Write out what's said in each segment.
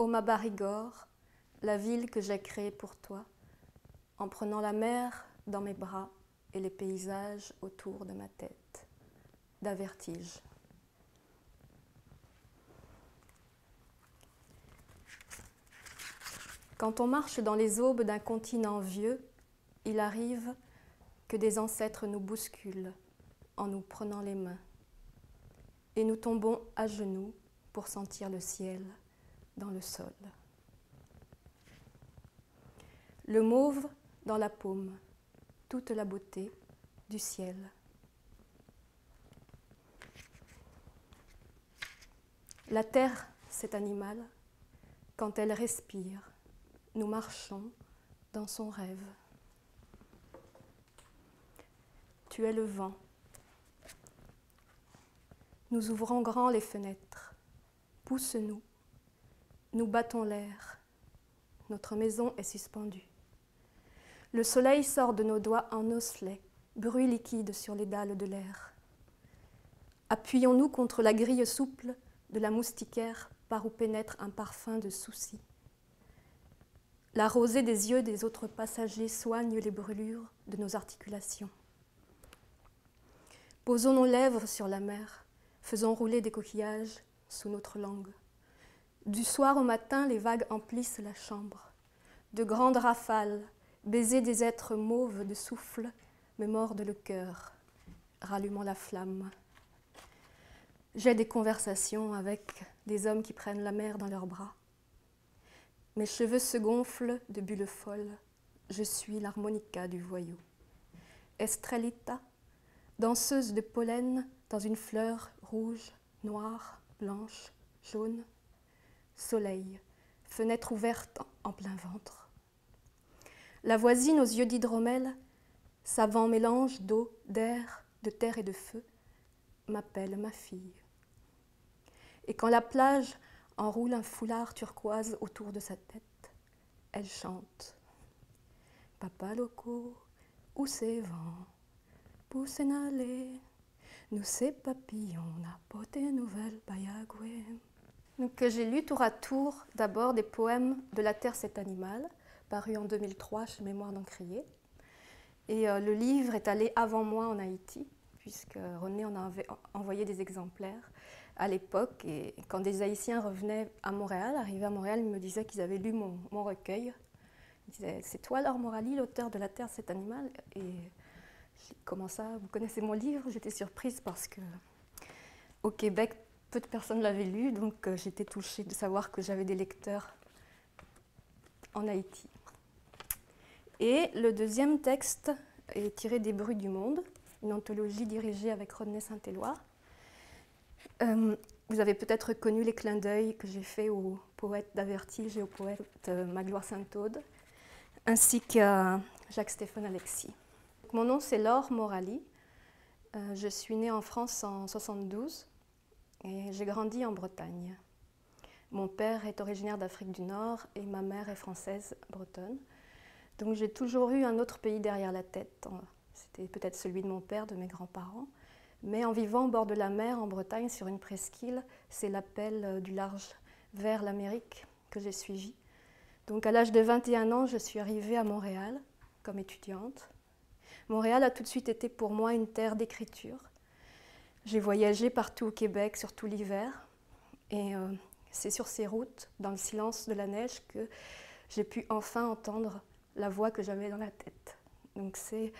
ô ma Bérigord, la ville que j'ai créée pour toi, en prenant la mer dans mes bras et les paysages autour de ma tête. D'Avertige. Quand on marche dans les aubes d'un continent vieux, il arrive que des ancêtres nous bousculent en nous prenant les mains. Et nous tombons à genoux pour sentir le ciel dans le sol. Le mauve dans la paume, toute la beauté du ciel. La terre, cet animal, quand elle respire, nous marchons dans son rêve. Tu es le vent. Nous ouvrons grand les fenêtres. Pousse-nous. Nous battons l'air. Notre maison est suspendue. Le soleil sort de nos doigts en osselets, bruit liquide sur les dalles de l'air. Appuyons-nous contre la grille souple de la moustiquaire par où pénètre un parfum de souci. La rosée des yeux des autres passagers soigne les brûlures de nos articulations. Posons nos lèvres sur la mer, faisons rouler des coquillages sous notre langue. Du soir au matin, les vagues emplissent la chambre. De grandes rafales, baisers des êtres mauves de souffle me mordent le cœur, rallumant la flamme. J'ai des conversations avec des hommes qui prennent la mer dans leurs bras. Mes cheveux se gonflent de bulles folles, je suis l'harmonica du voyou. Estrellita, danseuse de pollen dans une fleur rouge, noire, blanche, jaune. Soleil, fenêtre ouverte en plein ventre. La voisine aux yeux d'hydromel, savant mélange d'eau, d'air, de terre et de feu, m'appelle ma fille. Et quand la plage enroule un foulard turquoise autour de sa tête, elle chante. Papa loco, où c'est vent, pousse n'aller, nous c'est papillons, n'a poté nouvelle payagoué. Donc j'ai lu tour à tour d'abord des poèmes de La Terre cet animal, paru en 2003 chez Mémoire d'Encrier. Et le livre est allé avant moi en Haïti, puisque René en avait envoyé des exemplaires à l'époque. Et quand des Haïtiens revenaient à Montréal, arrivaient à Montréal, ils me disaient qu'ils avaient lu mon recueil. Ils disaient « C'est toi Laure Morali, l'auteur de La Terre cet animal ?» Et j'ai dit « Comment ça, vous connaissez mon livre ?» J'étais surprise parce qu'au Québec, peu de personnes l'avaient lu, donc j'étais touchée de savoir que j'avais des lecteurs en Haïti. Et le deuxième texte est tiré des Bruits du monde, une anthologie dirigée avec Rodney Saint-Éloi. Vous avez peut-être reconnu les clins d'œil que j'ai faits au poète d'Avertige et au poète Magloire Sainte-Aude, ainsi qu'à Jacques-Stéphane Alexis. Mon nom c'est Laure Morali. Je suis née en France en 1972 et j'ai grandi en Bretagne. Mon père est originaire d'Afrique du Nord et ma mère est française bretonne. Donc j'ai toujours eu un autre pays derrière la tête. C'était peut-être celui de mon père, de mes grands-parents. Mais en vivant au bord de la mer en Bretagne, sur une presqu'île, c'est l'appel du large vers l'Amérique que j'ai suivi. Donc à l'âge de 21 ans, je suis arrivée à Montréal comme étudiante. Montréal a tout de suite été pour moi une terre d'écriture. J'ai voyagé partout au Québec, surtout l'hiver. Et c'est sur ces routes, dans le silence de la neige, que j'ai pu enfin entendre la voix que j'avais dans la tête. Donc c'est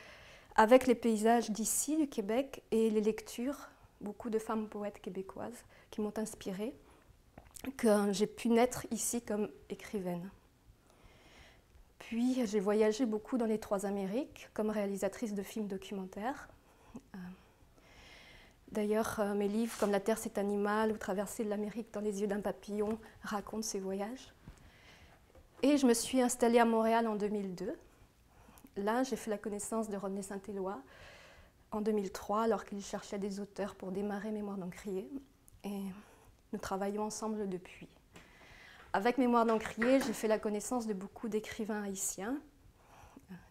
avec les paysages d'ici, du Québec, et les lectures, beaucoup de femmes poètes québécoises qui m'ont inspirée, que j'ai pu naître ici comme écrivaine. Puis j'ai voyagé beaucoup dans les trois Amériques comme réalisatrice de films documentaires. D'ailleurs, mes livres comme La Terre cet animal ou Traversée de l'Amérique dans les yeux d'un papillon racontent ces voyages. Et je me suis installée à Montréal en 2002. Là, j'ai fait la connaissance de Rodney Saint-Éloi en 2003, alors qu'il cherchait des auteurs pour démarrer Mémoire d'Encrier. Et nous travaillons ensemble depuis. Avec Mémoire d'Encrier, j'ai fait la connaissance de beaucoup d'écrivains haïtiens,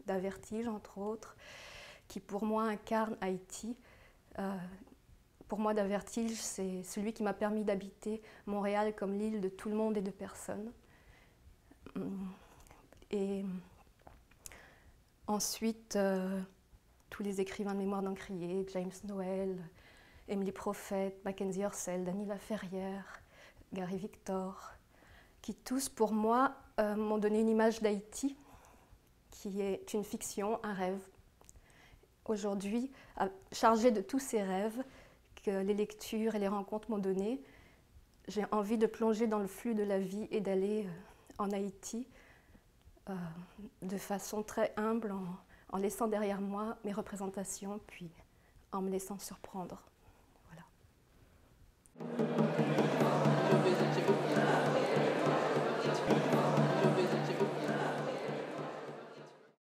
d'Avertige entre autres, qui pour moi incarnent Haïti. Pour moi, d'Avertige, c'est celui qui m'a permis d'habiter Montréal comme l'île de tout le monde et de personne. Et ensuite, tous les écrivains de mémoire d'Encrier, James Noël, Émilie Prophet, Mackenzie Orsel, Dany Laferrière, Gary Victor, qui tous, pour moi, m'ont donné une image d'Haïti, qui est une fiction, un rêve. Aujourd'hui, chargée de tous ces rêves que les lectures et les rencontres m'ont donnés, j'ai envie de plonger dans le flux de la vie et d'aller en Haïti de façon très humble, en laissant derrière moi mes représentations, puis en me laissant surprendre.